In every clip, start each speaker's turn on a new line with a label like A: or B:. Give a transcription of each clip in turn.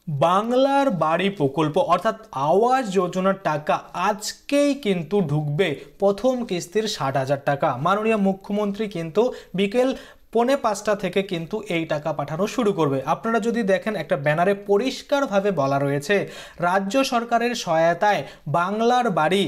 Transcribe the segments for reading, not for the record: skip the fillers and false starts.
A: বাংলার বাড়ি প্রকল্প অর্থাৎ আবাস যোজনার টাকা আজকেই কিন্তু ঢুকবে। প্রথম কিস্তির ৬০,০০০ টাকা মাননীয় মুখ্যমন্ত্রী কিন্তু বিকেল ৪:৫টা থেকে কিন্তু এই টাকা পাঠানো শুরু করবে। আপনারা যদি দেখেন একটা ব্যানারে পরিষ্কারভাবে বলা রয়েছে রাজ্য সরকারের সহায়তায় বাংলার বাড়ি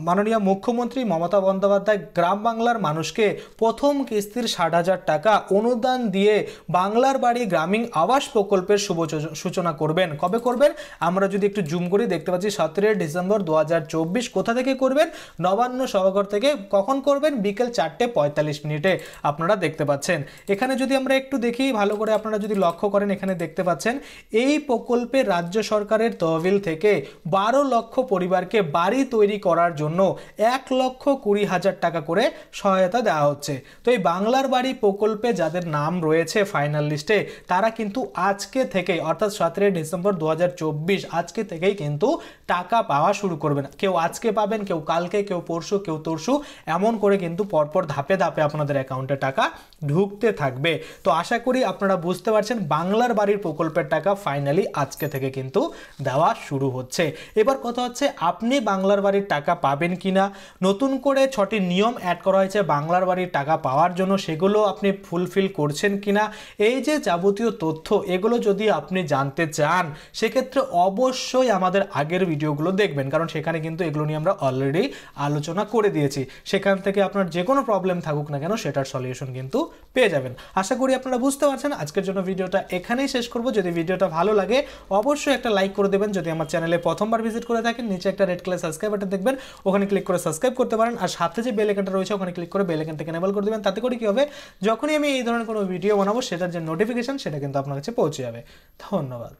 A: মাননীয় মুখ্যমন্ত্রী মমতা বন্দ্যোপাধ্যায় গ্রাম বাংলার মানুষকে প্রথম কিস্তির ৬০,০০০ টাকা অনুদান দিয়ে বাংলার বাড়ি গ্রামীণ আবাস প্রকল্পের শুভ সূচনা করবেন। কবে করবেন আমরা যদি একটু জুম করি দেখতে পাচ্ছি ১৭ ডিসেম্বর ২০২৪। কোথা থেকে করবেন? নবান্ন সভাঘর থেকে। কখন করবেন? বিকেল ৪:৪৫। আপনারা দেখতে পাচ্ছেন এখানে যদি আমরা একটু দেখি ভালো করে, আপনারা যদি লক্ষ্য করেন এখানে দেখতে পাচ্ছেন এই প্রকল্পে রাজ্য সরকারের তহবিল থেকে ১২ লক্ষ পরিবারকে বাড়ি তৈরি করার জন্য ১,২০,০০০ টাকা করে সহায়তা দেওয়া হচ্ছে। তো এই বাংলার বাড়ি প্রকল্পে যাদের নাম রয়েছে ফাইনাল লিস্টে তারা কিন্তু আজকে থেকে অর্থাৎ ১৭ ডিসেম্বর ২০২৪ আজকে থেকেই কিন্তু টাকা পাওয়া শুরু করবেন। কেউ আজকে পাবেন, কেউ কালকে, কেউ পরশু, কেউ তরশু, এমন করে কিন্তু পরপর ধাপে ধাপে আপনাদের অ্যাকাউন্টে টাকা ঢুকতে থাকবে। তো আশা করি আপনারা বুঝতে পারছেন বাংলার বাড়ির প্রকল্পের টাকা ফাইনালি আজকে থেকে কিন্তু দেওয়া শুরু হচ্ছে। এবার কথা হচ্ছে আপনি বাংলার বাড়ির টাকা পাবেন কিনা। নতুন করে ৬টি নিয়ম অ্যাড করা হয়েছে বাংলার বাড়ির টাকা পাওয়ার জন্য, সেগুলো আপনি ফুলফিল করছেন কিনা, এই যে যাবতীয় তথ্য এগুলো যদি আপনি জানতে চান সেক্ষেত্রে অবশ্যই আমাদের আগের ভিডিওগুলো দেখবেন, কারণ সেখানে কিন্তু এগুলো নিয়ে আমরা অলরেডি আলোচনা করে দিয়েছি। সেখান থেকে আপনার যে কোনো প্রবলেম থাকুক না কেন সেটার সলিউশন কিন্তু পেয়ে যাবেন। আশা করি আপনারা বুঝতে পারছেন। আজকের জন্য ভিডিওটা এখানেই শেষ করব। যদি ভিডিওটা ভালো লাগে অবশ্যই একটা লাইক করে দেবেন। যদি আমার চ্যানেলে প্রথমবার ভিজিট করে থাকেন নিচে একটা রেড কালার সাবস্ক্রাইব বাটন দেখবেন, ওখানে ক্লিক করে সাবস্ক্রাইব করতে পারেন। আর সাথে যে বেল আইকনটা রয়েছে ওখানে ক্লিক করে বেল আইকনটাকে এনেবল করে দেবেন। তাতে করে কি হবে, যখনই আমি এই ধরনের কোনো ভিডিও বানাবো সেটার যে নোটিফিকেশন সেটা কিন্তু আপনার কাছে পৌঁছে যাবে। ধন্যবাদ।